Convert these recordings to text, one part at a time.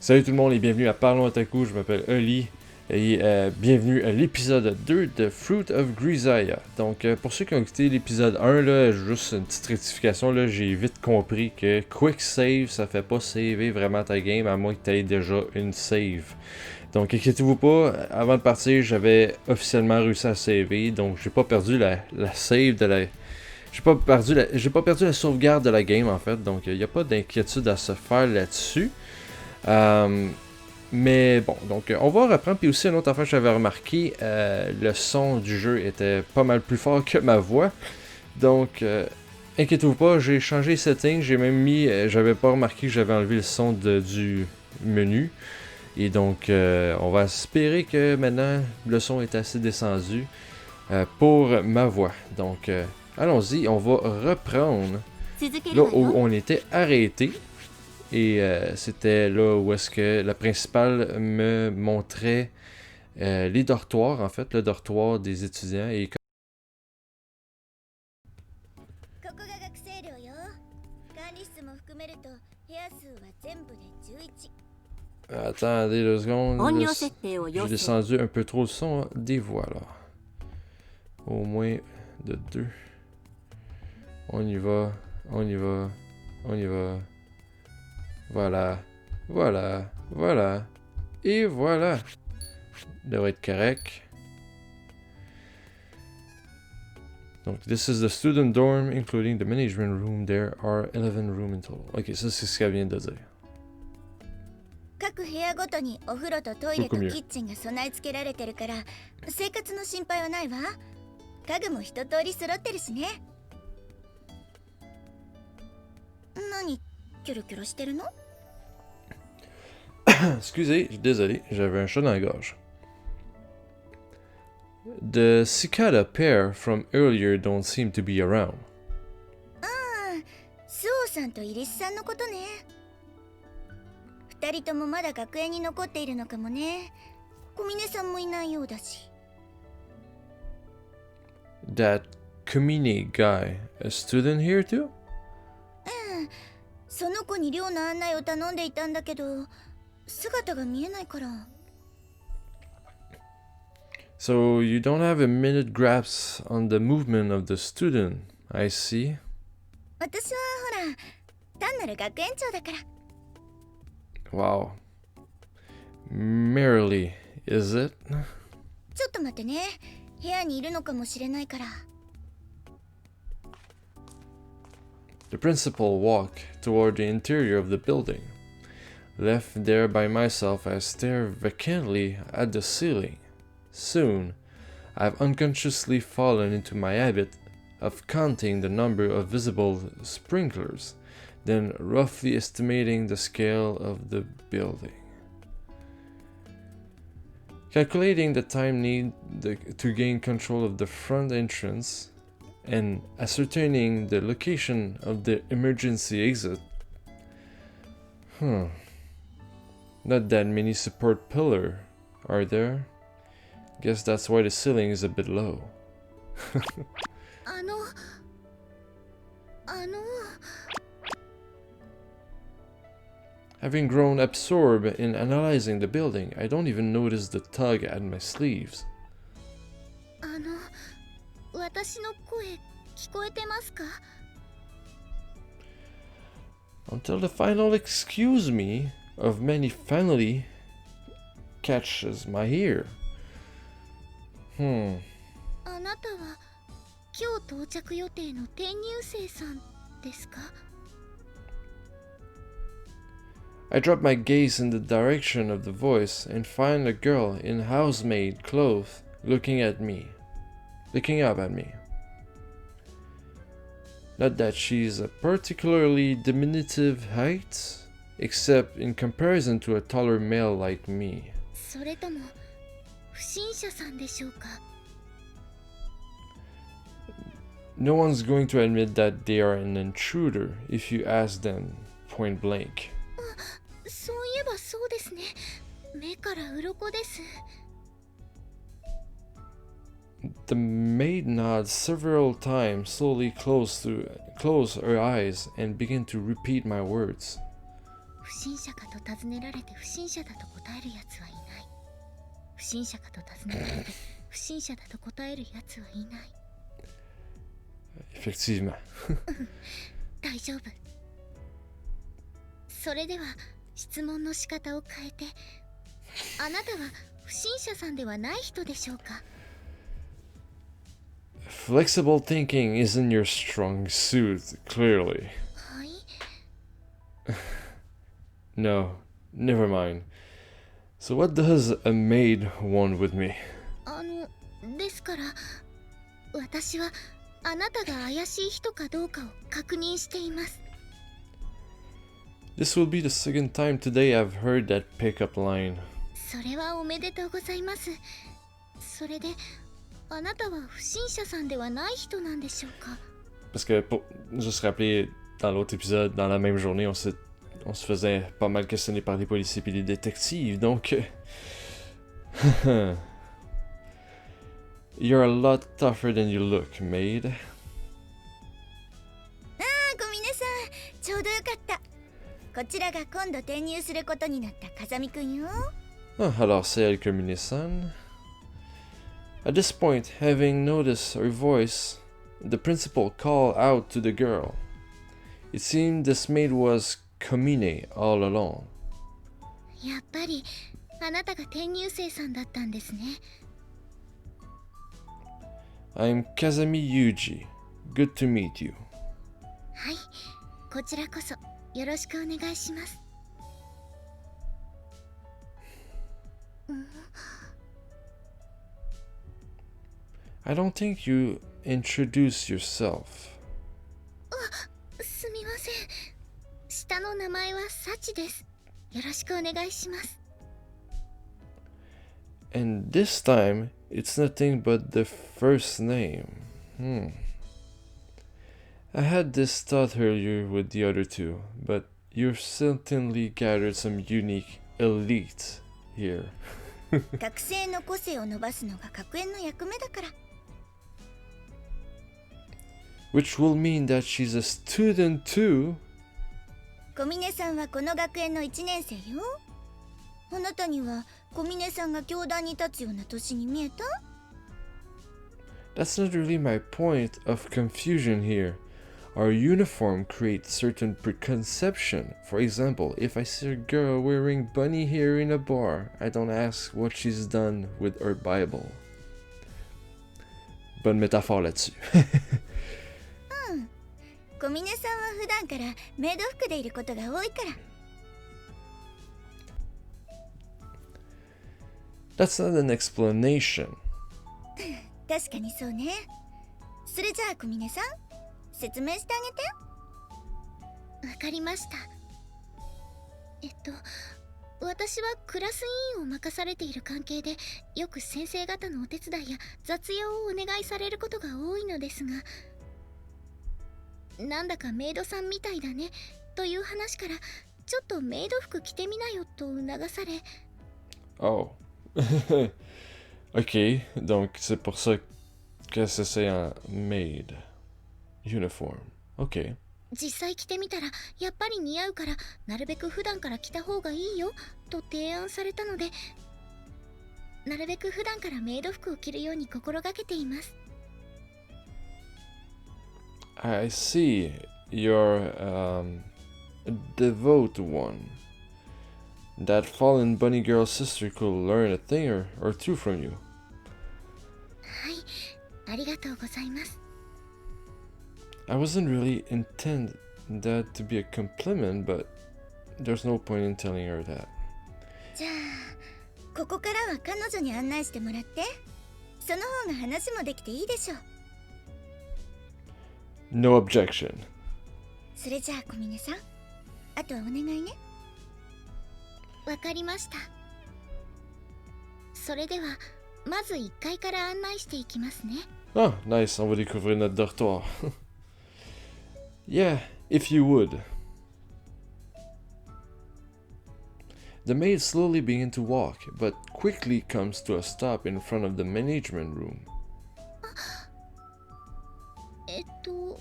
Salut tout le monde et bienvenue à Parlons Otaku, je m'appelle Oli et bienvenue à l'épisode 2 de Fruit of Grisaia. Donc pour ceux qui ont écouté l'épisode 1, là, juste une petite rectification, là, j'ai vite compris que Quick Save ça fait pas saver vraiment ta game à moins que tu aies déjà une save. Donc inquiétez-vous pas, avant de partir j'avais officiellement réussi à saver, donc j'ai pas perdu la save de la... J'ai pas perdu la sauvegarde de la game en fait, donc il n'y a pas d'inquiétude à se faire là-dessus. Mais bon, donc on va reprendre. Puis aussi, une autre affaire que j'avais remarqué, le son du jeu était pas mal plus fort que ma voix. Donc, inquiétez-vous pas, j'ai changé les settings. J'ai même mis, j'avais pas remarqué que j'avais enlevé le son du menu. Et donc, on va espérer que maintenant le son est assez descendu pour ma voix. Donc, allons-y, on va reprendre là où on était arrêté. Et c'était là où est-ce que la principale me montrait les dortoirs, en fait, le dortoir des étudiants. Et... Attendez 2 secondes. J'ai descendu un peu trop le son des voix, là. Au moins de 2. On y va, on y va, on y va. Voilà, voilà, voilà, et voilà. Devrait être correct. Donc, this is the student dorm, including the management room. There are 11 rooms in total. Ok, ça c'est ce qu'elle vient de dire. 各部屋ごとにお風呂とトイレとキッチンが備え付けられてるから生活の心配はないわ。家具も一通り揃ってるしね。何キョロキョロしてるの？ Excusez, désolé, j'avais un chat dans la gorge. The cicada pair from earlier don't seem to be around. スオさんとイリスさんのことね。二人ともまだ学園に残っているのかもね。小峰さんもいないようだし。That Kumine guy, a student here too? その子に寮の案内を頼んでいたんだけど。姿が見えないから。So you don't have a minute grasp on the movement of the student, I see. 私はほら、単なる学園長だから。Wow. Merely, is it? ちょっと待ってね。部屋にいるのかもしれないから。The principal walked toward the interior of the building. Left there by myself, I stare vacantly at the ceiling. Soon, I've unconsciously fallen into my habit of counting the number of visible sprinklers, then roughly estimating the scale of the building. Calculating the time needed to gain control of the front entrance, and ascertaining the location of the emergency exit. Not that many support pillars, are there? Guess that's why the ceiling is a bit low. Having grown absorbed in analyzing the building, I don't even notice the tug at my sleeves. 私の声聞こえてますか? Until the final excuse me of many finally catches my ear. あなたは今日到着予定の転入生さんですか? I drop my gaze in the direction of the voice and find a girl in housemaid clothes looking up at me. Not that she's a particularly diminutive height, except in comparison to a taller male like me. それとも不審者さんでしょうか? No one's going to admit that they are an intruder if you ask them point blank. そういえばそうですね。目から鱗です。The maid nods several times, slowly close her eyes, and begin to repeat my words. 不審者かと尋ねられて不審者だと答えるやつはいない。不審者かと尋ねられて不審者だと答えるやつはいない。Effectivement. 大丈夫。それでは質問の仕方を変えて、あなたは不審者さんではない人でしょうか？ Flexible thinking isn't your strong suit, clearly. はい。No, never mind. So what does a maid want with me? ですから、私はあなたが怪しい人かどうかを確認しています。This will be the second time today I've heard that pickup line. それはおめでとうございます。それで、あなたは不審者さんではない人なんでしょうか？ Parce que, pour juste rappeler, dans l'autre épisode, dans la même journée, on se faisait pas mal questionner par des policiers et des détectives, donc... You're a lot tougher than you look, maid. 小峰さん、ちょうどよかった。こちらが今度転入することになった風見くんよ。Alors c'est Elle Communissan. At this point, having noticed her voice, the principal called out to the girl. It seemed this maid was Komine all along. やっぱりあなたが転入生さんだったんですね。I'm Kazami Yuji. Good to meet you. はい、こちらこそよろしくお願いします。I don't think you introduce yourself. すみません。下の名前はサチです。よろしくお願いします。And this time, it's nothing but the first name. I had this thought earlier with the other two, but you've certainly gathered some unique elite here. 学生の個性を伸ばすのが学園の役目だから。Which will mean that she's a student too. 小峰さんはこの学園の1年生よ。あなたには小峰さんが教壇に立つような年に見えた？ That's not really my point of confusion here. Our uniform creates certain preconception. For example, if I see a girl wearing bunny hair in a bar, I don't ask what she's done with her Bible. Bonne métaphore là-dessus. 小峰さんは普段からメイド服でいることが多いから。That's not an explanation. 確かにそうね。それじゃあ小峰さん、説明してあげて。わかりました。私はクラス委員を任されている関係で、よく先生方のお手伝いや雑用をお願いされることが多いのですが、なんだかメイドさんみたいだねという話から、ちょっとメイド服着てみなよと促され。Oh. Ok, donc c'est pour ça que c'est un maid uniform. Ok. 実際着てみたらやっぱり似合うから、なるべく普段から着た方がいいよと提案されたので、なるべく普段からメイド服を着るように心がけています。I see. You're a devout one. That fallen bunny girl sister could learn a thing or two from you. はい、ありがとうございます。I wasn't really intending that to be a compliment, but there's no point in telling her that. じゃあ、ここからは彼女に案内してもらって。その方が話もできていいでしょう。No objection. それじゃあ小峰さん、あとはお願いね。わかりました。それではまず1階から案内していきますね。Ah, nice, on va découvrir notre dortoir. Yeah, if you would. The maid slowly begins to walk, but quickly comes to a stop in front of the management room. あ、と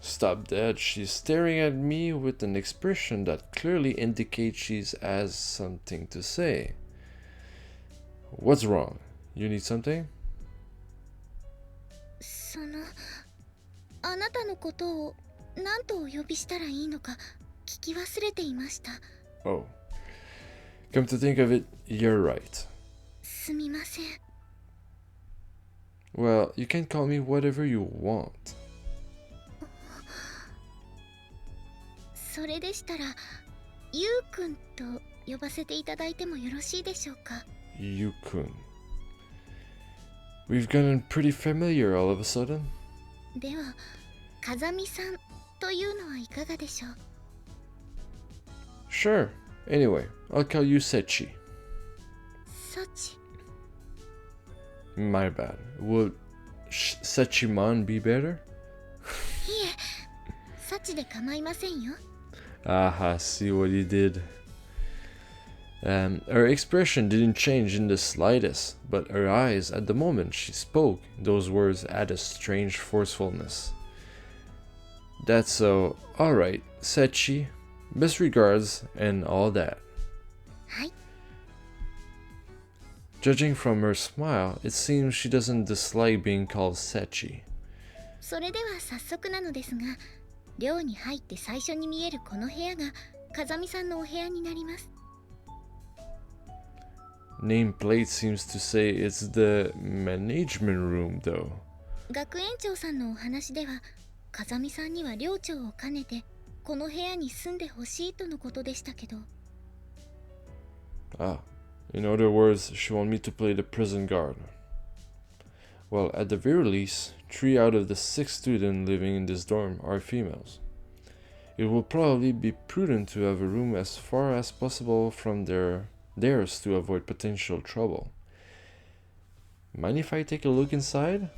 Stop dead. She's staring at me with an expression that clearly indicates she has something to say. What's wrong? You need something? そのあなたのことを何とお呼びしたらいいのか聞き忘れていました。 Oh. Come to think of it, you're right. すみません。 Well, you can call me whatever you want. それでしたらゆうくんと呼ばせていただいてもよろしいでしょうか。 You-kun. We've gotten pretty familiar all of a sudden. では風見さんというのはいかがでしょう。 Sure. Anyway, I'll call you Sechi. サチ My bad. Would Sechimon be better? いえサチで構いませんよ。 Aha, see what he did. Her expression didn't change in the slightest, but her eyes, at the moment she spoke, those words had a strange forcefulness. That's so. Alright, Sechi. Best regards and all that. はい。 Judging from her smile, it seems she doesn't dislike being called Sechi. それでは早速なのですが、寮に入って最初に見えるこの部屋が風見さんのお部屋になります。 Nameplate seems to say it's the management room though. 学園長さんのお話では、風見さんには寮長を兼ねてこの部屋に住んでほしいとのことでしたけど。 Ah, in other words, she wants me to play the prison guard. Well, at the very least, 3 out of the 6 students living in this dorm are females. It will probably be prudent to have a room as far as possible from theirs to avoid potential trouble. Mind if I take a look inside?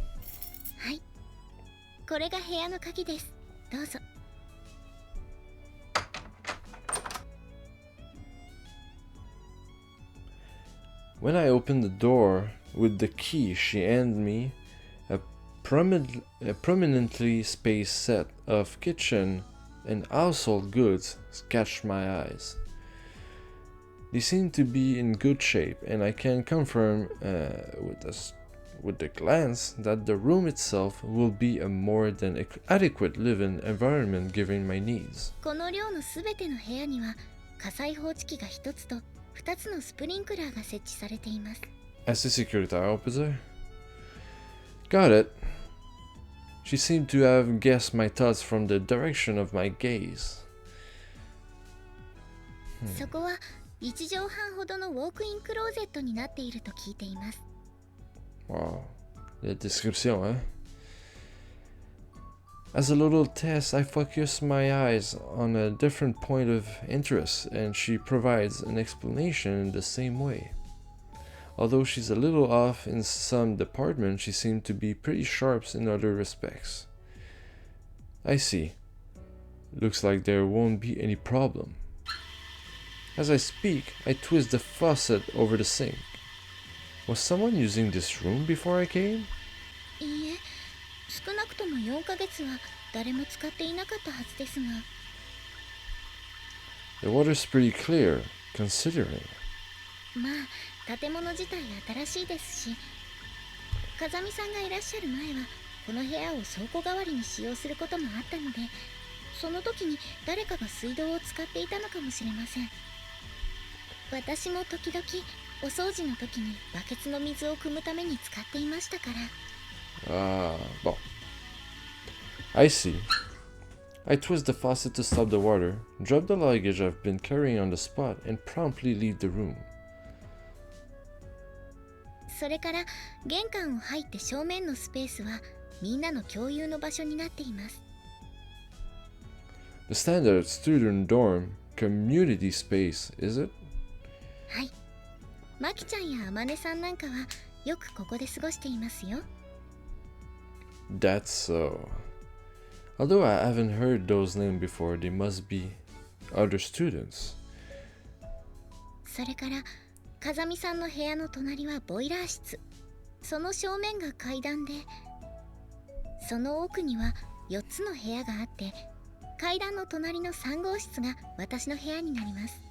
はい。これが部屋の鍵です。どうぞ。 When I opened the door with the key she handed me, a prominently spaced set of kitchen and household goods catch my eyes. They seem to be in good shape, and I can confirm with a glance that the room itself will be a more than adequate living environment given my needs. この寮のすべての部屋には火災報知器が1つと2つのスプリンクラーが設置されています。 Assez sécuritaire, opposé. Got it. She seemed to have guessed my thoughts from the direction of my gaze. そこは1畳半ほどのウォークインクローゼットになっていると聞いています。 Wow. La description, hein? As a little test, I focus my eyes on a different point of interest, and she provides an explanation in the same way. Although she's a little off in some departments, she seemed to be pretty sharp in other respects. I see. Looks like there won't be any problem. As I speak, I twist the faucet over the sink. Was someone using this room before I came? いいえ、少なくとも4ヶ月は誰も使っていなかったはずですが。 The water's pretty clear, considering. まあ、建物自体新しいですし、風見さんがいらっしゃる前はこの部屋を倉庫代わりに使用することもあったので、その時に誰かが水道を使っていたのかもしれません。私も時々お掃除の時にバケツの水を汲むために使っていましたから。Bon. I see. I twist the faucet to stop the water, drop the luggage I've been carrying on the spot, and promptly leave the room. それから玄関を入って正面のスペースはみんなの共有の場所になっています。 The standard student dorm community space, is it? はい。マキちゃんやアマネさんなんかはよくここで過ごしていますよ。 That's so. Although I haven't heard those names before, they must be other students. それから風見さんの部屋の隣はボイラー室。その正面が階段でその奥には4つの部屋があって、階段の隣の3号室が私の部屋になります。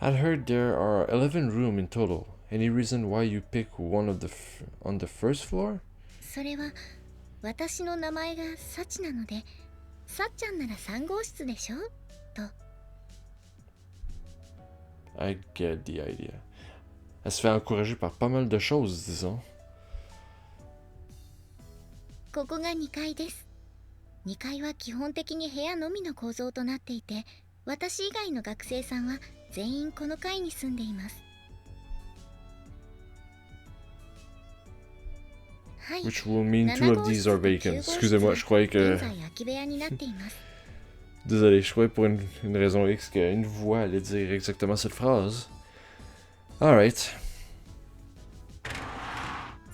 I'd heard there are 11 rooms in total. Any reason why you pick one of on the first floor? それは私の名前がサチなので、さっちゃんなら3号室でしょと。I get the idea. Elle se fait encourager par pas mal de choses, disons. ここが2階です。2階は基本的に部屋のみの構造となっていて、私以外の学生さんは全員この階に住んでいます。はい。 Which will mean 2 of these are vacant. Excusez-moi, je croyais que... 現在空き部屋になっています。 Désolé, je croyais pour une raison X qu'une voix allait dire exactement cette phrase. Alright.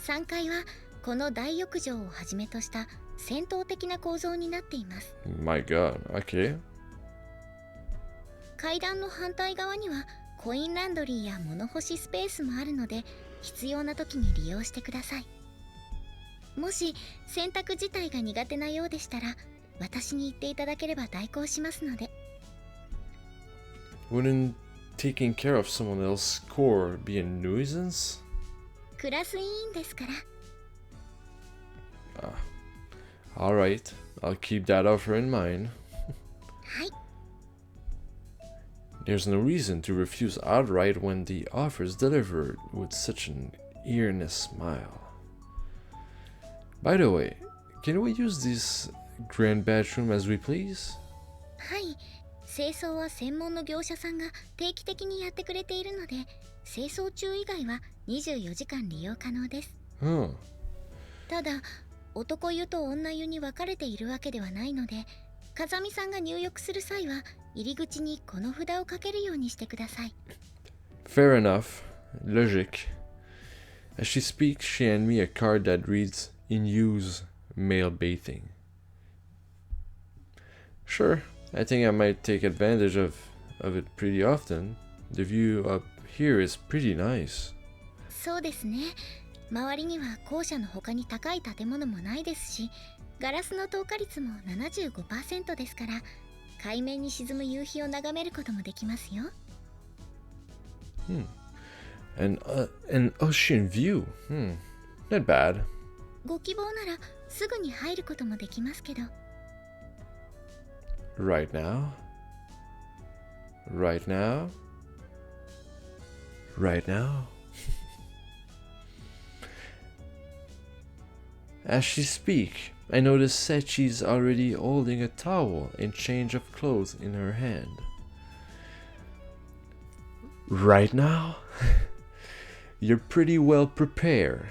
3階はこの大浴場をはじめとした戦闘的な構造になっています。 My god, okay. 階段の反対側にはコインランドリーや物干しスペースもあるので、必要な時に利用してください。もし洗濯自体が苦手なようでしたら、私に言っていただければ代行しますので。 Wouldn't taking care of someone else's core be a nuisance? クラス委員ですから。 Alright, I'll keep that offer in mind. はい。 There's no reason to refuse outright when the offer is delivered with such an earnest smile. By the way, can we use this grand bathroom as we please? はい。清掃は専門の業者さんが定期的にやってくれているので、清掃中以外は24時間利用可能です。ただ、男湯と女湯に分かれているわけではないので、風見さんが入浴する際は入り口にこの札をかけるようにしてください。 Fair enough. Logic. As she speaks, she hands me a card that reads, "In use, male bathing." Sure, I think I might take advantage of it pretty often. The view up here is pretty nice. そうですね。周りには校舎の他に高い建物もないですし、ガラスの透過率も 75% ですから、海面に沈む夕日を眺めることもできますよ。An ocean view. Not bad. ご希望ならすぐに入ることもできますけど。 Right now? Right now? Right now? As she speaks, I notice Sechi's already holding a towel and change of clothes in her hand. Right now? You're pretty well prepared.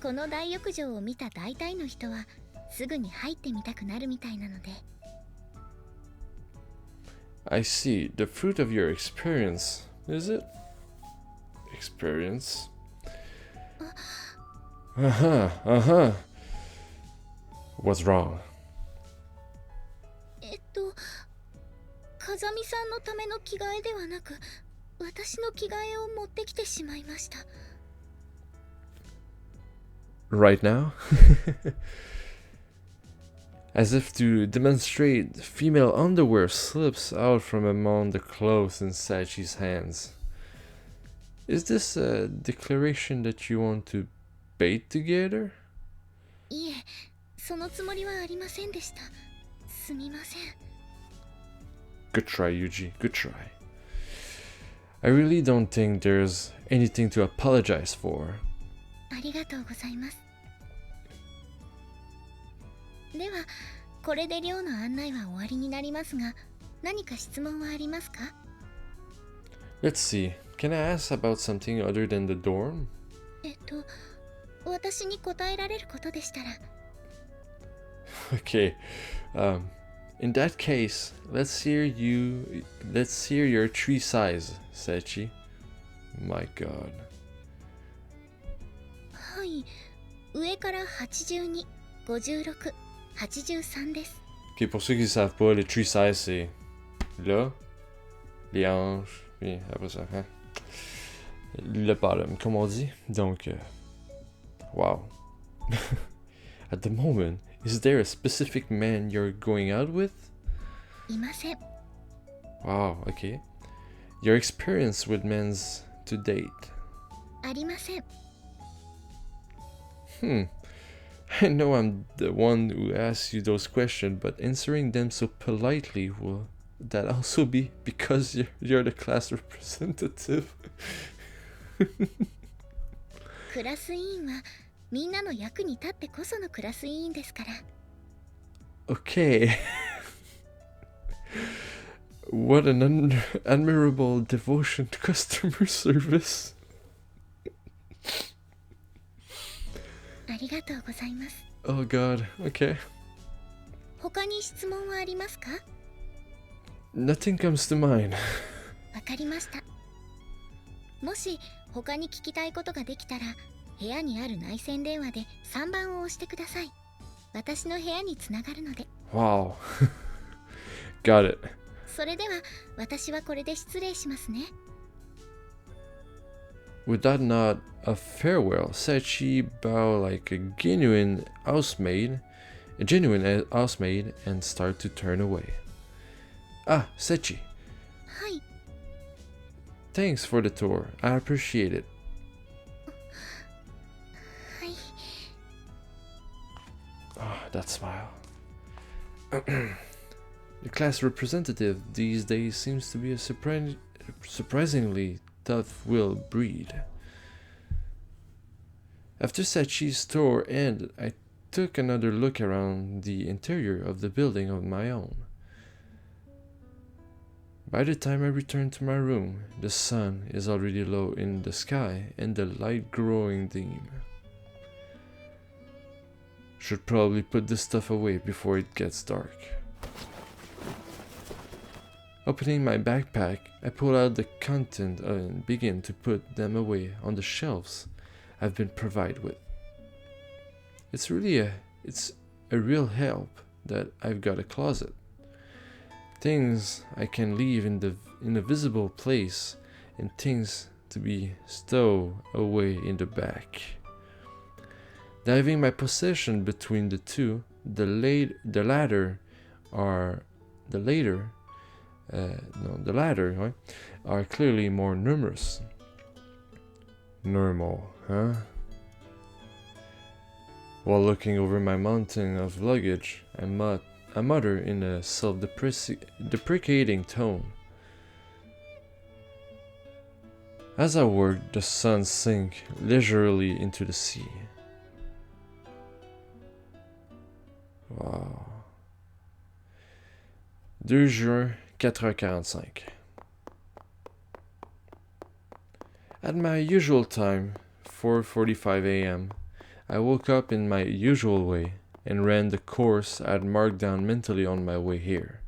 この大浴場を見た大体の人はすぐに入ってみたくなるみたいなので。 I see. The fruit of your experience, is it? Experience? What's wrong? 風見さんのための着替えではなく、私の着替えを持ってきてしまいました。 Right now? As if to demonstrate, female underwear slips out from among the clothes in Sachi's hands. Is this a declaration that you want to bathe together? いえ、そのつもりはありませんでした。すみません。 Good try, Yuji. Good try. I really don't think there's anything to apologize for. ありがとうございます。では、これで寮の案内は終わりになりますが、何か質問はありますか？ Let's see. Can I ask about something other than the dorm? 私に答えられることでしたら。 Okay. In that case, let's hear your tree size, Sechi. My god. はい、上から82、56、83です。 Ok, pour ceux qui ne savent pas, le tree size, c'est là, les hanches, puis après ça, hein? Le bottom, comme on dit. Donc, wow. At the moment, is there a specific man you're going out with? いません。 Wow, okay. Your experience with men's to date? ありません。 I know I'm the one who asks you those questions, but answering them so politely, will that also be because you're the class representative? クラス委員はみんなの役に立ってこそのクラス委員ですから。 Okay. What an admirable devotion to customer service. ありがとうございます。 Oh god, okay. 他に質問はありますか？ Nothing comes to mind. わかりました。もし他に聞きたいことができたら、部屋にある内線電話で3番を押してください。私の部屋につながるので。 Wow. Got it. それでは私はこれで失礼しますね。 With that nod of farewell, Sachi bow like a genuine housemaid, and start to turn away. Ah, Sachi. はい。 Thanks for the tour. I appreciate it. はい。 Ah, that smile. The class representative these days seems to be a surprisingly tough-willed breed. After Sachi's tour ended, I took another look around the interior of the building on my own. By the time I returned to my room, the sun is already low in the sky and the light growing dim. Should probably put this stuff away before it gets dark. Opening my backpack, I pull out the content and begin to put them away on the shelves I've been provided with. It's a real help that I've got a closet. Things I can leave in a visible place and things to be stowed away in the back. Diving my possession between the two, the latter are clearly more numerous. Normal, huh? While looking over my mountain of luggage, I mutter in a self-deprecating tone. As I work, the sun sinks leisurely into the sea. Wow. 2 juin, 4h45. At my usual time, 4:45 a.m., I woke up in my usual way and ran the course I'd marked down mentally on my way here.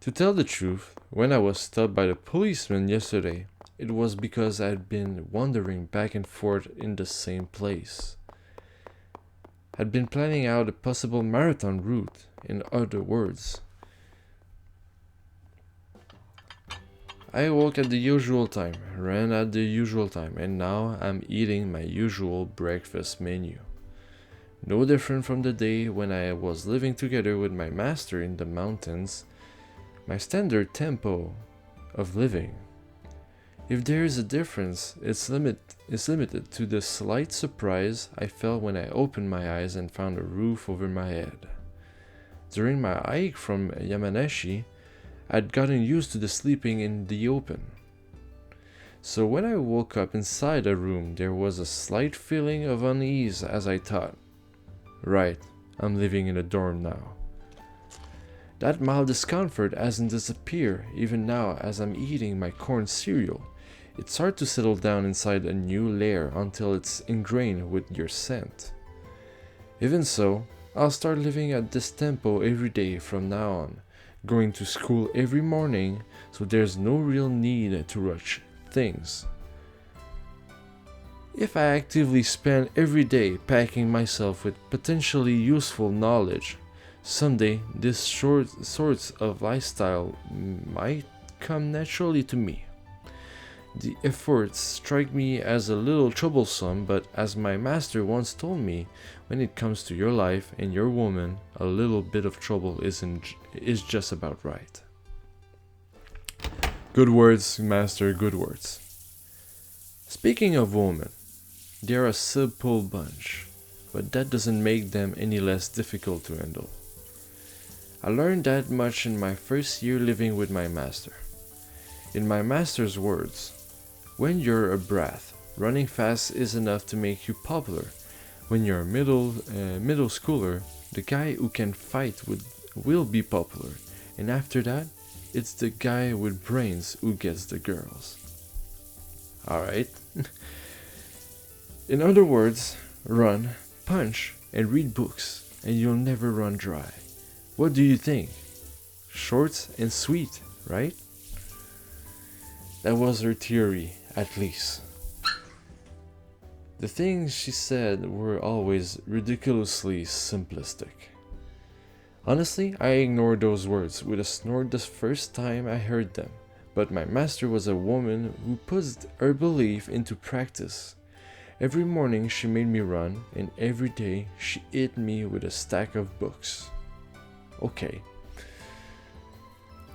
To tell the truth, when I was stopped by the policeman yesterday, it was because I'd been wandering back and forth in the same place. I'd been planning out a possible marathon route, in other words. I woke at the usual time, ran at the usual time, and now I'm eating my usual breakfast menu. No different from the day when I was living together with my master in the mountains, my standard tempo of living. If there is a difference, it's limited to the slight surprise I felt when I opened my eyes and found a roof over my head. During my hike from Yamanashi, I'd gotten used to the sleeping in the open. So when I woke up inside the room, there was a slight feeling of unease as I thought, right, I'm living in a dorm now. That mild discomfort hasn't disappeared even now as I'm eating my corn cereal. It's hard to settle down inside a new layer until it's ingrained with your scent. Even so, I'll start living at this tempo every day from now on, going to school every morning, so there's no real need to rush things. If I actively spend every day packing myself with potentially useful knowledge, someday this sorts of lifestyle might come naturally to me. The efforts strike me as a little troublesome, but as my master once told me, when it comes to your life and your woman, a little bit of trouble is just about right. Good words, master, good words. Speaking of women, they're a simple bunch, but that doesn't make them any less difficult to handle. I learned that much in my first year living with my master. In my master's words, when you're a brat, running fast is enough to make you popular. When you're a middle schooler, the guy who can fight will be popular, and after that, it's the guy with brains who gets the girls. Alright. In other words, run, punch, and read books, and you'll never run dry. What do you think? Short and sweet, right? That was her theory, at least. The things she said were always ridiculously simplistic. Honestly, I ignored those words with a snort the first time I heard them, but my master was a woman who puts her belief into practice. Every morning she made me run, and every day she hit me with a stack of books. Ok.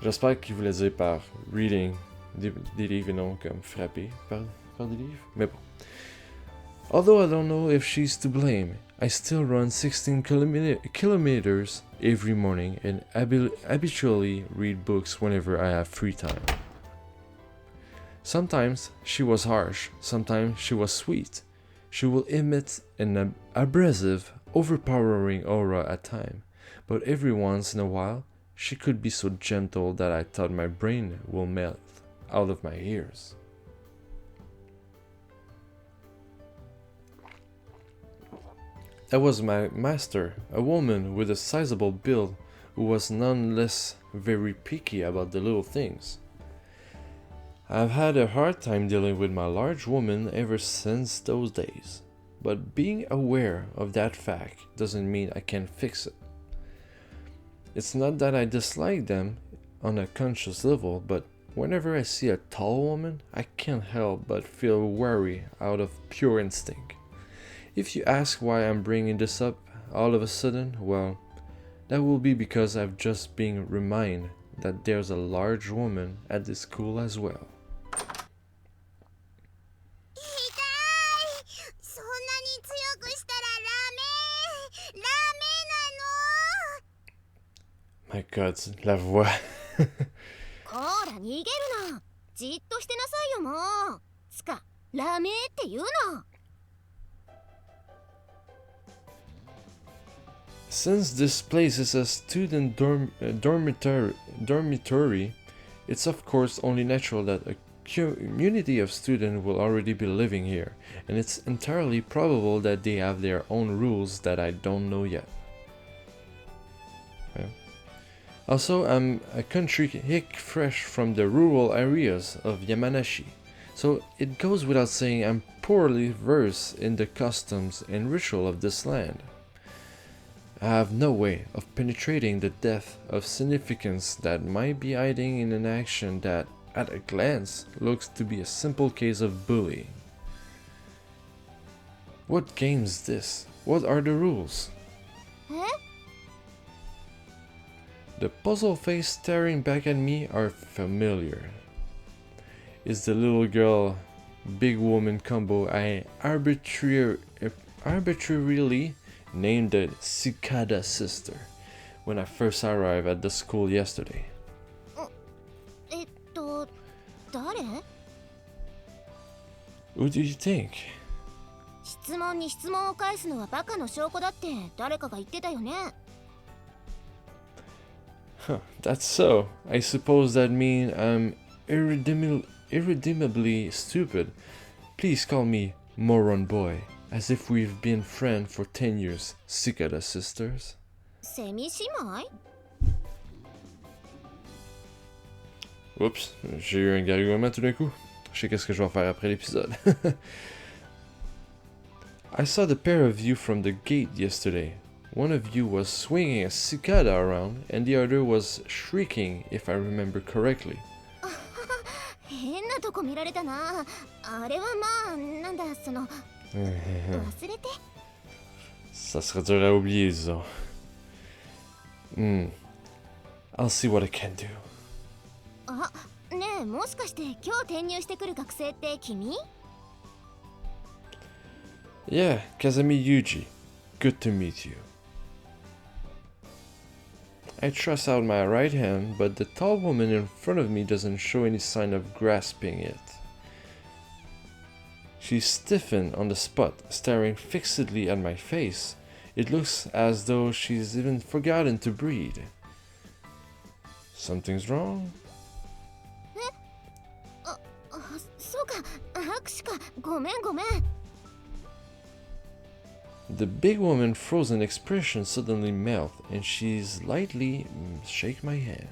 J'espère qu'il voulait dire par reading des livres et non comme frapper par des livres, mais bon. Although I don't know if she's to blame, I still run 16 kilometers every morning and habitually read books whenever I have free time. Sometimes she was harsh, sometimes she was sweet. She will emit an abrasive, overpowering aura at times, but every once in a while she could be so gentle that I thought my brain will melt out of my ears. That was my master, a woman with a sizable build who was nonetheless very picky about the little things. I've had a hard time dealing with my large woman ever since those days, but being aware of that fact doesn't mean I can fix it. It's not that I dislike them on a conscious level, but whenever I see a tall woman, I can't help but feel wary out of pure instinct. If you ask why I'm bringing this up all of a sudden, well, that will be because I've just been reminded that there's a large woman at this school as well. My God, la voix. こら逃げるな。じっとしてなさいよもう。つか、ラメって言うな。Since this place is a student dormitory, it's of course only natural that a community of students will already be living here, and it's entirely probable that they have their own rules that I don't know yet. Okay. Also, I'm a country hick fresh from the rural areas of Yamanashi, so it goes without saying I'm poorly versed in the customs and ritual of this land. I have no way of penetrating the depth of significance that might be hiding in an action that, at a glance, looks to be a simple case of bullying. What game is this? What are the rules? The puzzle face staring back at me are familiar. Is the little girl, big woman combo I arbitrarily named the Cicada sister when I first arrived at the school yesterday. 誰? Who do you think? 質問に質問を返すのはバカの証拠だって誰かが言ってたよね。Huh, that's so. I suppose that means I'm irredeemably stupid. Please call me Moron Boy, as if we've been friends for 10 years, Cicada sisters. セミ姉妹? Oups, j'ai eu un gargouillement tout d'un coup. Je sais qu'est-ce que je vais faire après l'épisode. I saw the pair of you from the gate yesterday. One of you was swinging a cicada around, and the other was shrieking, if I remember correctly. 変ななとこ見られたな。あれはまあなんだその忘れて。Ça serait dur à oublier, disons. I'll see what I can do. あ、ねえ、もしかして今日転入してくる学生って君？ Yeah, Kazami Yuji. Good to meet you. I thrust out my right hand, but the tall woman in front of me doesn't show any sign of grasping it. She's stiffened on the spot, staring fixedly at my face. It looks as though she's even forgotten to breathe. Something's wrong? そうか、握手か。ごめん。The big woman's frozen expression suddenly melts, and she's lightly shake my hand.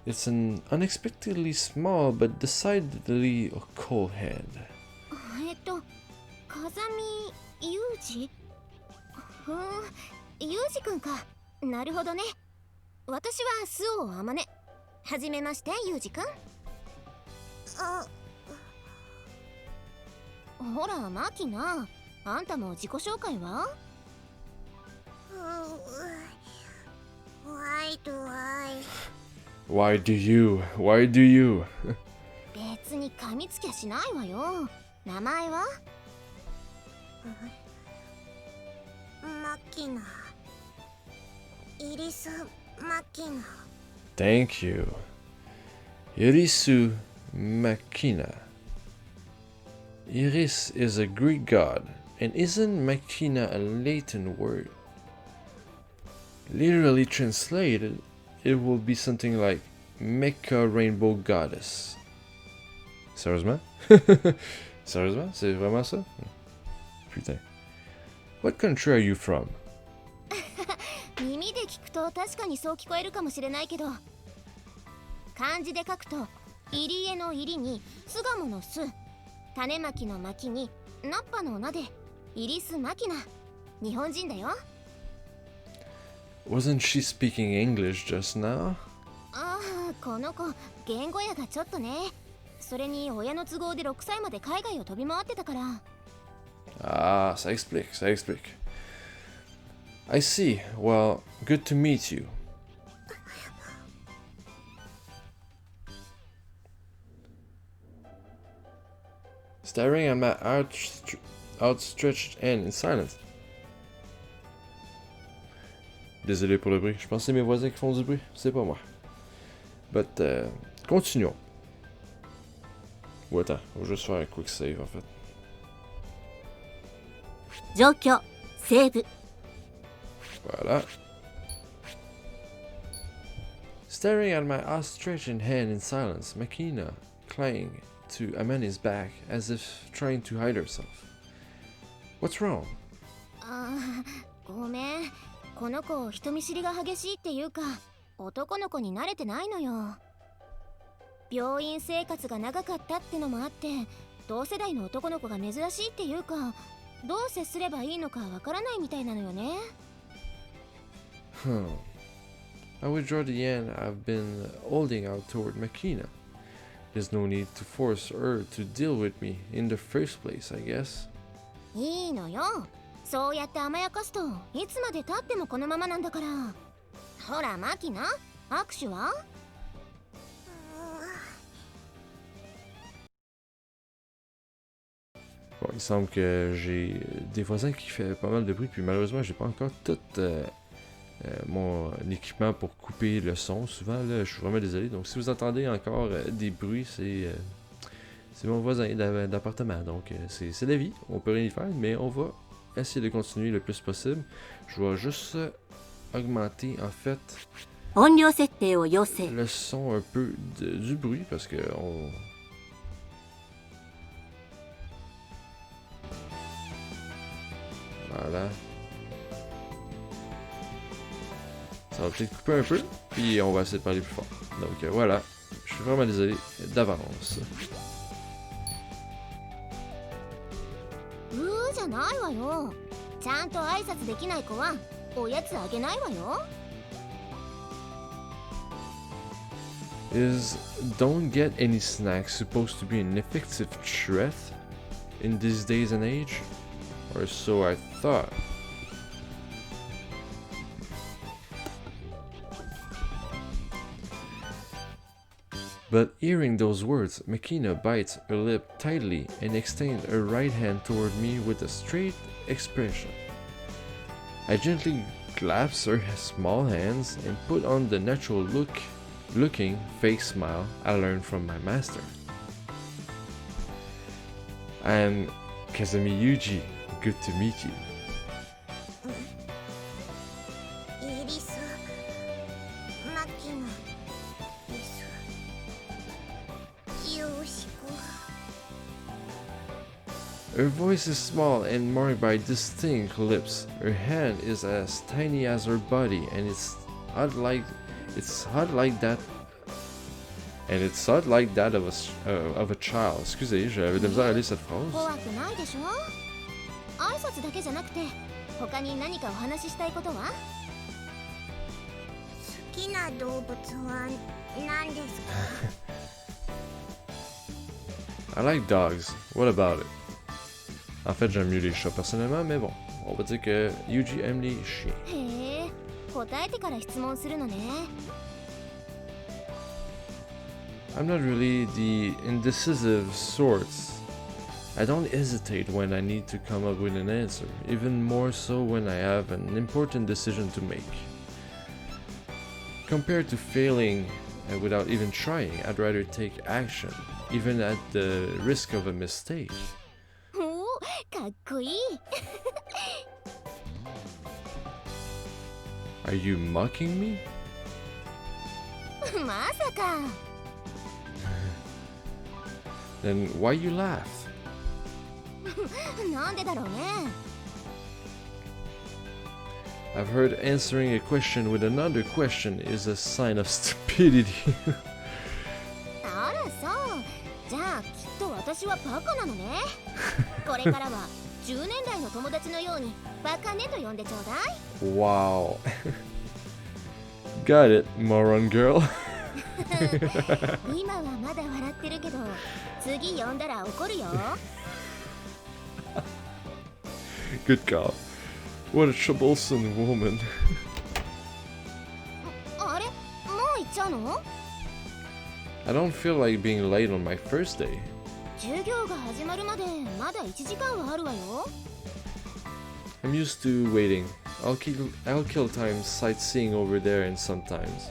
It's an unexpectedly small but decidedly cold hand. 風見裕二？裕二くんか。なるほどね。私は周防あまね。はじめまして、裕二くん。ほら、マキナ。あんたも自己紹介は？ Why do you? 別に噛みつきゃしないわよ。名前は？マキナ。イリス・マキナ。Thank you. Irisu Makina. Iris is a Greek god, and isn't Makina a Latin word? Literally translated, it will be something like Mecha Rainbow Goddess. Sérieusement? Sérieusement? C'est vraiment ça? Putain. What country are you from? 耳で聞くと確かにそう聞こえるかもしれないけど、漢字で書くと入り江の入りに巣鴨の巣、種まきのまきにナッパの名でイリス・マキナ。日本人だよ。Wasn't she speaking English just now? ああ、この子言語やがちょっとね。それに親の都合で6歳まで海外を飛び回ってたから。Ah, ça explique. I see. Well, good to meet you. Staring at my outstretched hand in silence. Désolé pour le bruit, je pense que c'est mes voisins qui font du bruit, c'est pas moi. But, continuons. Ou attends, on va juste faire un quick save en fait. 状況、セーブ。 Voilà. Staring at my outstretched hand in silence, Makina clung to Amani's back as if trying to hide herself. What's wrong? ああ、ごめん。この子人見知りが激しいっていうか、男の子に慣れてないのよ。病院生活が長かったってのもあって、同世代の男の子が珍しいっていうか、どう接すればいいのかわからないみたいなのよね。I withdraw the hand I've been holding out toward Makina. There's no need to force her to deal with me in the first place, I guess. いいのよ。そうやって甘やかすといつまで経ってもこのままなんだから。ほらマキナ、握手は？ Bon, il semble que j'ai des voisins qui font pas mal de bruit, puis malheureusement, j'ai pas encore tout mon équipement pour couper le son. Souvent, là, je suis vraiment désolé. Donc, si vous entendez encore des bruits, c'est mon voisin d'appartement. Donc, c'est la vie. On peut rien y faire, mais on va essayer de continuer le plus possible. Je vais juste augmenter, en fait, le son un peu du bruit, parce que on... Voilà. Ça va peut-être couper un peu, puis on va essayer de parler plus fort. Donc voilà, je suis vraiment désolé d'avance. じゃないわよ。ちゃんと挨拶できない子はおやつあげないわよ。Is don't get any snacks supposed to be an effective threat in these days and age? Or so I thought. But hearing those words, Makina bites her lip tightly and extends her right hand toward me with a straight expression. I gently clasp her small hands and put on the natural looking fake smile I learned from my master. I am Kazumi Yuji. Good to meet you. Her voice is small and marked by distinct lips. Her hand is as tiny as her body, and it's hot like that. And it's hot like that of a child. Excusez, j'avais de la misère à lire cette phrase. I like dogs. What about it? En fait, j'aime mieux les chats personnellement, mais bon, on va dire que Yuji aime les chiens. I'm not really the indecisive sort. I don't hesitate when I need to come up with an answer, even more so when I have an important decision to make. Compared to failing without even trying, I'd rather take action, even at the risk of a mistake. Are you mocking me? Then why you laugh? I've heard answering a question with another question is a sign of stupidity. Wow. Got it, moron girl. Good call. What a troublesome woman. I don't feel like being late on my first day. I'm used to waiting. I'll kill time sightseeing over there and some things.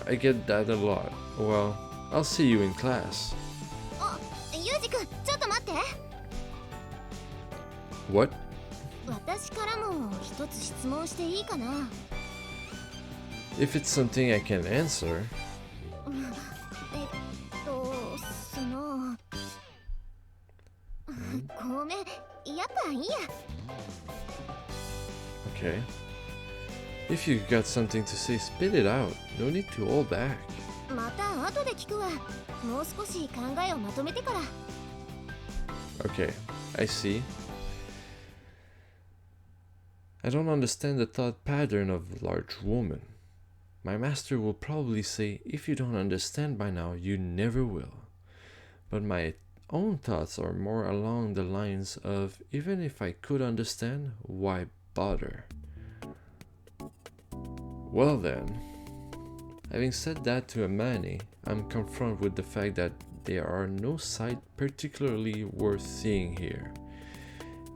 I get that a lot. Well, I'll see you in class. What? If it's something I can answer. Okay. If you got something to say, spit it out. No need to hold back. Okay, I see. I don't understand the thought pattern of large woman. My master will probably say, if you don't understand by now, you never will. But my own thoughts are more along the lines of, even if I could understand, why bother? Well then, having said that to a Mane, I'm confronted with the fact that there are no sights particularly worth seeing here.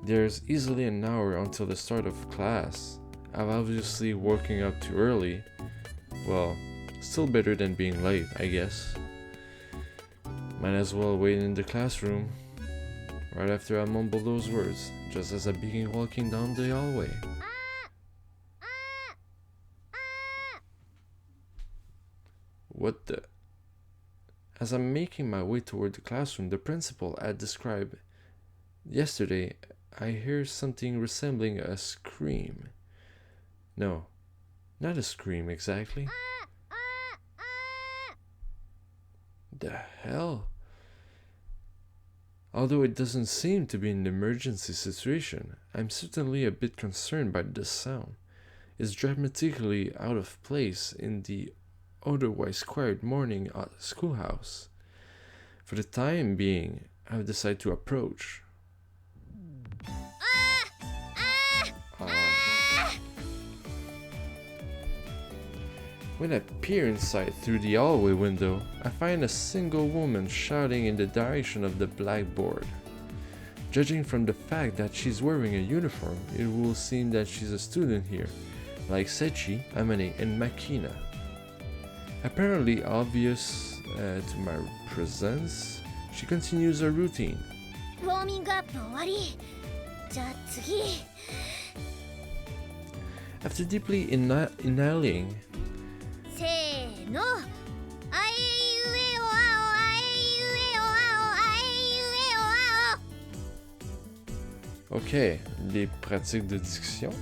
There's easily an hour until the start of class. I'm obviously working up too early. Well, still better than being late, I guess. Might as well wait in the classroom. Right after I mumble those words, just as I begin walking down the hallway. What the? As I'm making my way toward the classroom the principal had described yesterday, I hear something resembling a scream. No, not a scream exactly. The hell? Although it doesn't seem to be an emergency situation, I'm certainly a bit concerned by this sound. It's dramatically out of place in the otherwise quiet morning schoolhouse. For the time being, I've decided to approach. When I peer inside through the hallway window, I find a single woman shouting in the direction of the blackboard. Judging from the fact that she's wearing a uniform, it will seem that she's a student here, like Sechi, Amane, and Makina. Apparently obvious to my presence, she continues her routine. ウォーミングアップ終わり。じゃあ次。 After deeply inhaling, せーの。あいうえおあおあいうえおあおあいうえおあお。 ok, les pratiques de diction.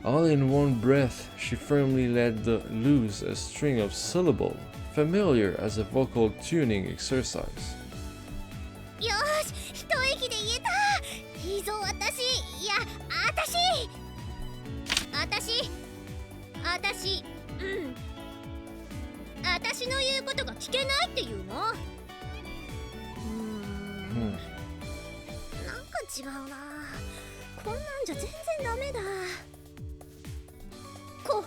All in one breath, she firmly let loose a string of syllables, familiar as a vocal tuning exercise. よし、一息で言えた。いいぞ私。いや、私。私の言うことが聞けないっていうの？なんか違うな。こんなんじゃ全然ダメだ。Go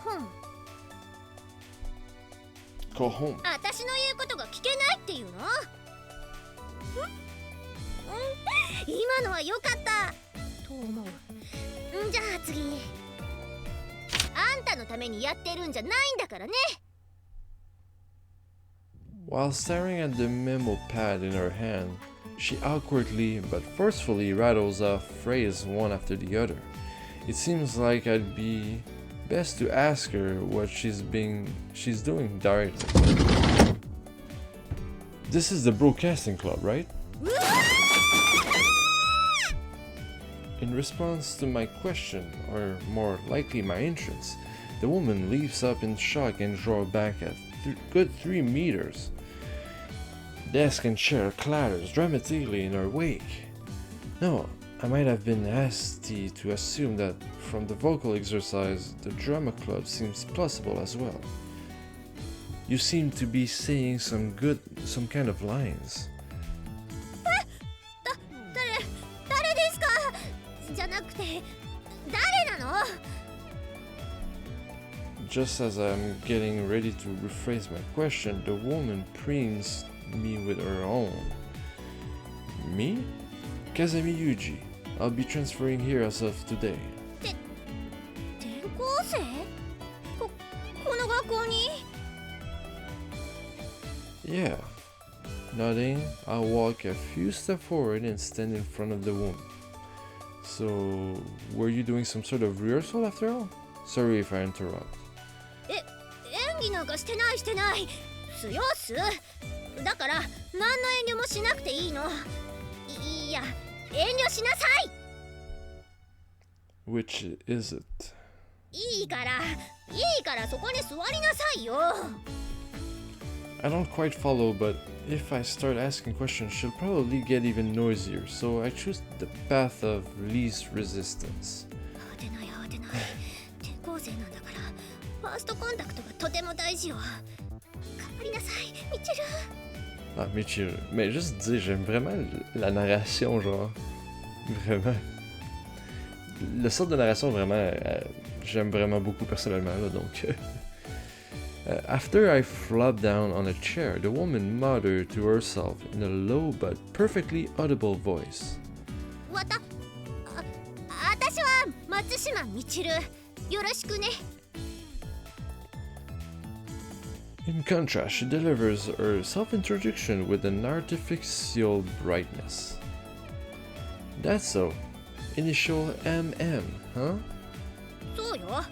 home. 私の言うことが聞けないっていうの？今のは良かったと思う。じゃあ次。あんたのためにやってるんじゃないんだからね。While staring at the memo pad in her hand, she awkwardly but forcefully rattles off phrases one after the other. It seems like I'd be best to ask her what she's doing directly. This is the broadcasting club, right? In response to my question, or more likely my entrance, the woman leaps up in shock and draws back at good 3 meters. Desk and chair clatters dramatically in her wake. No, I might have been hasty to assume that from the vocal exercise, the drama club seems plausible as well. You seem to be saying some kind of lines. 誰ですか？じゃなくて、誰なの？ Just as I'm getting ready to rephrase my question, the woman preens me with her own. Me? Kazami Yuji. I'll be transferring here as of today. 転校生？この学校に？ Yeah. Nodding, I'll walk a few steps forward and stand in front of the woman. So, were you doing some sort of rehearsal after all? Sorry if I interrupt. 演技なんかしてない。すよっす。だから何の遠慮もしなくていいの。いや、遠慮しなさい。 Which is it? いいからそこに座りなさいよ。 I don't quite follow, but if I start asking questions, she'll probably get even noisier, so I choose the path of least resistance. 慌てない。転校生なんだから、ファーストコンタクトがとても大事よ。頑張りなさい、ミチル。 Ah, Michiru. Mais juste dire, j'aime vraiment la narration, genre. Vraiment. Le sort de narration, vraiment, j'aime vraiment beaucoup personnellement, là, donc... After I flopped down on a chair, the woman muttered to herself in a low but perfectly audible voice. 私は松島みちる。よろしくね。 In contrast, she delivers her self-introduction with an artificial brightness. That's so. Initial MM, huh? そうよ。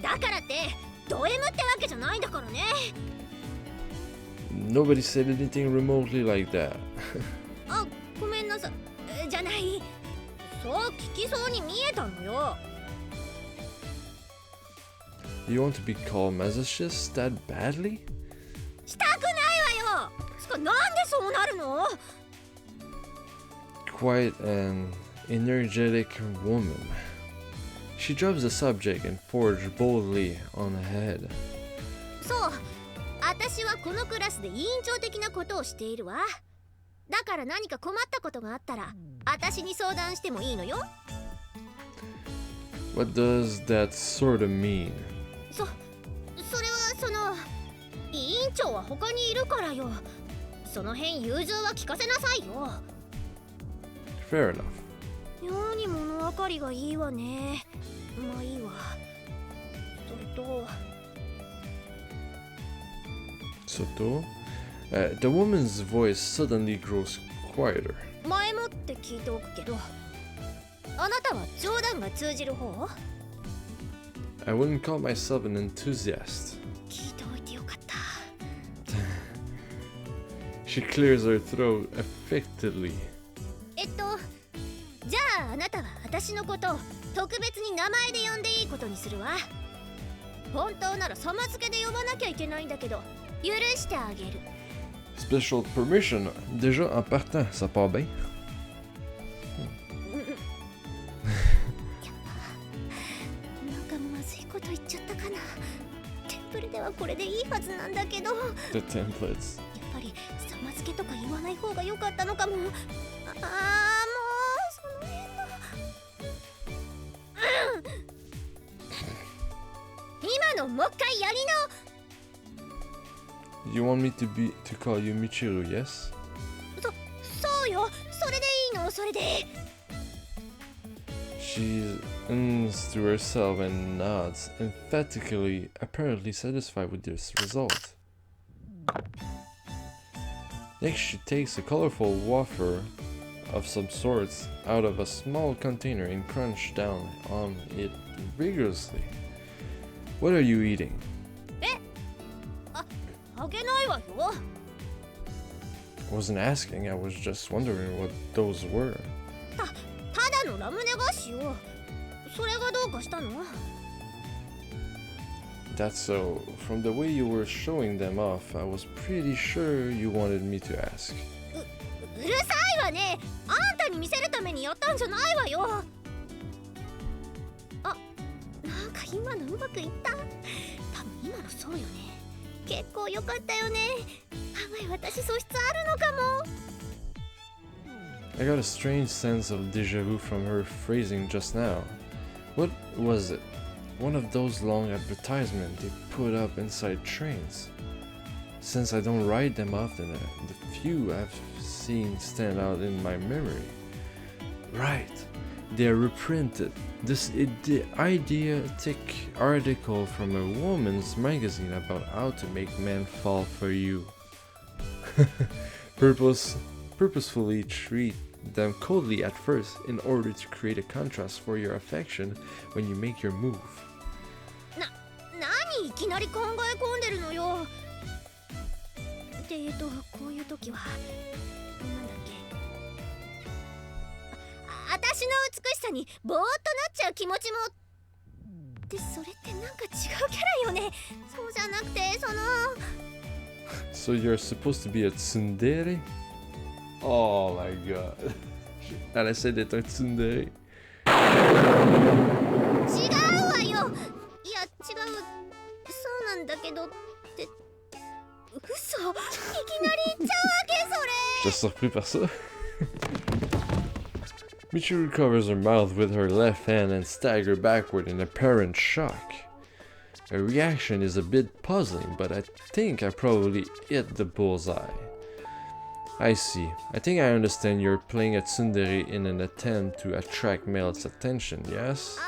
だからってド M ってわけじゃないんだからね。 Nobody said anything remotely like that. あ、ごめんなさい。じゃない。そう聞きそうに見えたのよ。 You want to be called masochist that badly? したくないわよ。なんでそうなるの？ quite an energetic woman. She drops the subject and forges boldly on ahead. そう、私はこのクラスで委員長的なことをしているわ。だから何か困ったことがあったら、私に相談してもいいのよ。What does that sort of mean? それは委員長は他にいるからよ。その辺融通は聞かせなさいよ。Fair enough. 妙に物分かりがいいわね。まあいいわ。Soto? The woman's voice suddenly grows quieter. 前もって聞いておくけど、あなたは冗談が通じる方？ I wouldn't call myself an enthusiast. 聞いておいてよかった。She clears her throat affectedly. じゃああなたは私のことを特別に名前で呼んでいいことにするわ。本当なら様付けで呼ばなきゃいけないんだけど、許してあげる。Special permission. Déjà en partant, ça part bien. なんかまずいこと言っちゃったかな。テンプレではこれでいいはずなんだけど。The templates. やっぱり様付けとか言わない方が良かったのかも。もうその辺の。今のもう一回やり直。You want me to call you Michiru, yes? そうよ。それでいいの、それで。She ums to herself and nods emphatically, apparently satisfied with this result. Next, she takes a colorful wafer of some sorts out of a small container and crunches down on it vigorously. What are you eating? あげないわよ。I wasn't asking, I was just wondering what those were. ただのラムネ菓子よ。それがどうかしたの？ That's so. From the way you were showing them off, I was pretty sure you wanted me to ask. うるさいわね。あんたに見せるためにやったんじゃないわよ。あ、なんか今のうまくいった。多分今のそうよね。結構良かったよね。案外私素質あるのかも。I got a strange sense of déjà vu from her phrasing just now. What was it? One of those long advertisements they put up inside trains. Since I don't ride them often, the few I've seen stand out in my memory. Right, they're reprinted. This idiotic article from a woman's magazine about how to make men fall for you. Purposefully treat them coldly at first in order to create a contrast for your affection when you make your move. 何いきなり考え込んでるのよ。でこういう時はなんだっけ。私の美しさにぼーっとなっちゃう気持ちも。でそれってなんか違うキャラよね。そうじゃなくてSo you're supposed to be a tsundere? Oh my god. Elle essaie d'être un tsundere. 違うわよ。いや違う。そうなんだけどって嘘。いきなり言っちゃうわけそれ。J'étais surpris par ça. Michiru covers her mouth with her left hand and staggers backward in apparent shock. Her reaction is a bit puzzling, but I think I probably hit the bullseye. I see. I think I understand you're playing a tsundere in an attempt to attract male's attention, yes?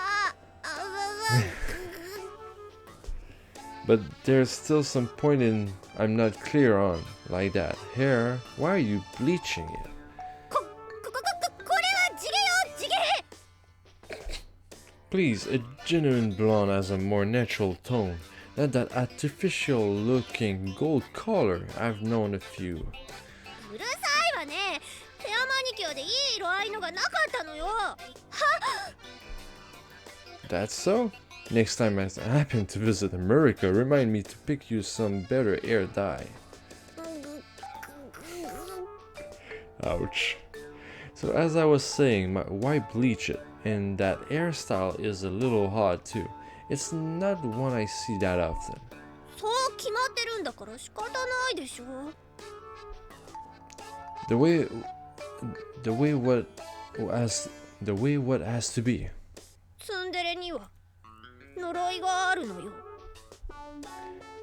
But there's still some point in I'm not clear on, like that hair. Why are you bleaching it? これは地毛よ、地毛。 Please, a genuine blonde has a more natural tone than that artificial-looking gold color. I've known a few. うるさいわね。ヘアマニキュアでいい色合いのがなかったのよ。はっ。 That's so? Next time I happen to visit America, remind me to pick you some better hair dye. Ouch. So as I was saying, why bleach it? And that hairstyle is a little odd too. It's not one I see that often. そう決まってるんだから仕方ないでしょ。The way what has to be. ツンデレには呪いがあるのよ。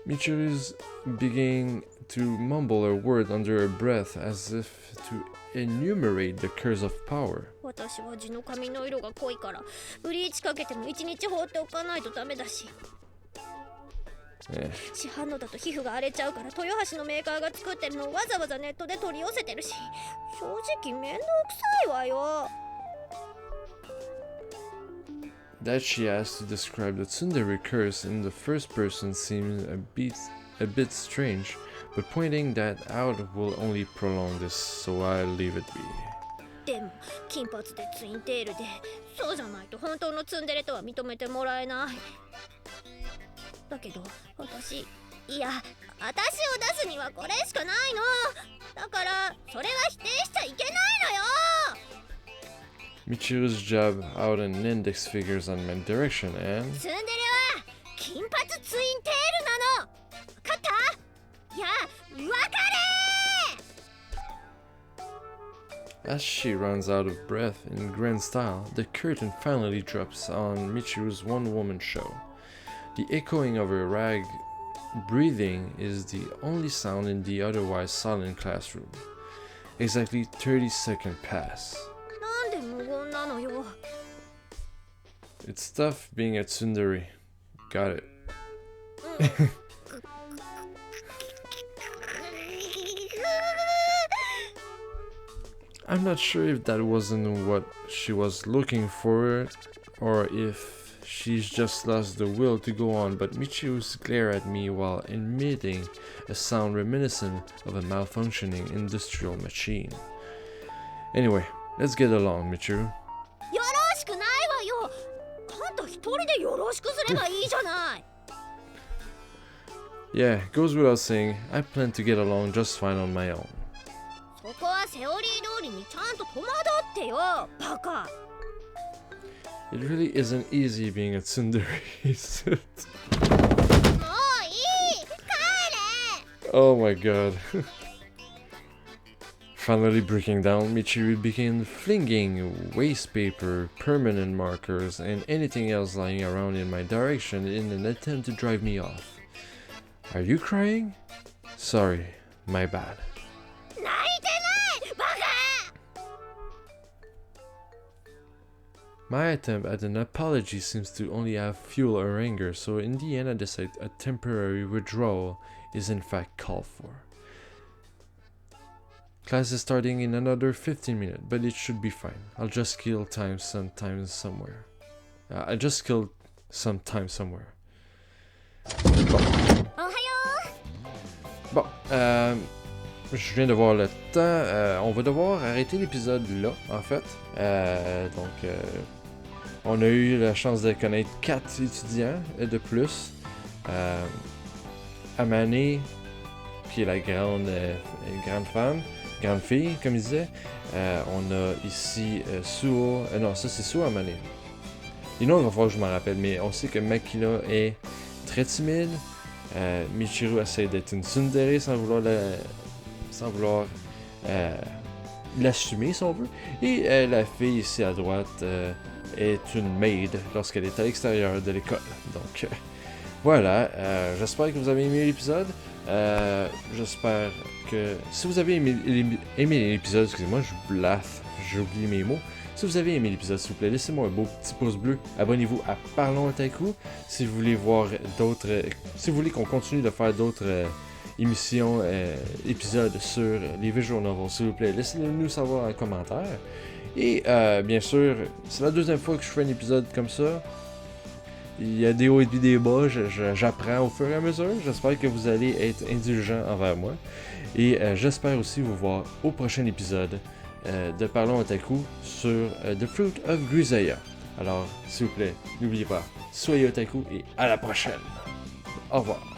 Michiru is beginning to mumble a word under her breath as if to enumerate the curse of power. 私は地の髪の色が濃いからブリーチかけても1日放っておかないとダメだし。市販のだと皮膚が荒れちゃうから豊橋のメーカーが作ってるのをわざわざネットで取り寄せてるし、正直めんどくさいわよ。That she has to describe the tsundere curse in the first person seems a bit strange, but pointing that out will only prolong this, so I'll leave it be. でも金髪でツインテールで、そうじゃないと本当のツンデレとは認めてもらえない。だけど私を出すにはこれしかないの。だからそれは否定しちゃいけないのよ。Michiru's jab out an index figures on my direction and ツンデレは金髪ツインテールなの。わかった？いや、わかれー！ As she runs out of breath in grand style, the curtain finally drops on Michiru's one-woman show. The echoing of her rag breathing is the only sound in the otherwise silent classroom. Exactly 30 seconds pass. なんで無言なのよ。It's tough being a tsundere. Got it. I'm not sure if that wasn't what she was looking for, or if she's just lost the will to go on, but Michiru's glare at me while emitting a sound reminiscent of a malfunctioning industrial machine. Anyway, let's get along, Michiru. よろしくないわよ。あんた一人でよろしくすればいいじゃない。Yeah, goes without saying, I plan to get along just fine on my own. そこはセオリー通りにちゃんと戸惑ってよ、バカ。It really isn't easy being a tsundere, is it? もういい、帰れ。 Oh my god. Finally breaking down, Michiru began flinging waste paper, permanent markers, and anything else lying around in my direction in an attempt to drive me off. Are you crying? Sorry, my bad. 泣いてない、バカ。 My attempt at an apology seems to only have fuel her anger, so in the end I decide a temporary withdrawal is in fact called for. Class is starting in another 15 minutes, but it should be fine. I'll just kill time sometime somewhere. I just killed some time somewhere. Bon, je viens de voir le temps. On va devoir arrêter l'épisode là, en fait. On a eu la chance de connaître 4 étudiants de plus. Amane, qui est la grande femme, grande fille, comme il disait. On a ici Suo. Non, ça c'est Suo Amane. Et non, il va falloir que je m'en rappelle, mais on sait que Makina est très timide. Michiru essaie d'être une tsundere sans vouloir l'assumer, si on veut. Et la fille ici à droite est une maid lorsqu'elle est à l'extérieur de l'école. Donc voilà, j'espère que vous avez aimé l'épisode. J'espère que si vous avez aimé l'épisode, excusez-moi, je blaffe, j'ai oublié mes mots. Si vous avez aimé l'épisode, s'il vous plaît, laissez-moi un beau petit pouce bleu. Abonnez-vous à Parlons Otaku. Si vous voulez voir d'autres... si vous voulez qu'on continue de faire d'autres émissions, épisodes sur les visual novels, s'il vous plaît, laissez-le nous savoir en commentaire. Et bien sûr, c'est la deuxième fois que je fais un épisode comme ça. Il y a des hauts et des bas, j'apprends au fur et à mesure. J'espère que vous allez être indulgents envers moi. Et j'espère aussi vous voir au prochain épisode de Parlons Otaku sur The Fruit of Grisaia. Alors, s'il vous plaît, n'oubliez pas, soyez otaku et à la prochaine. Au revoir.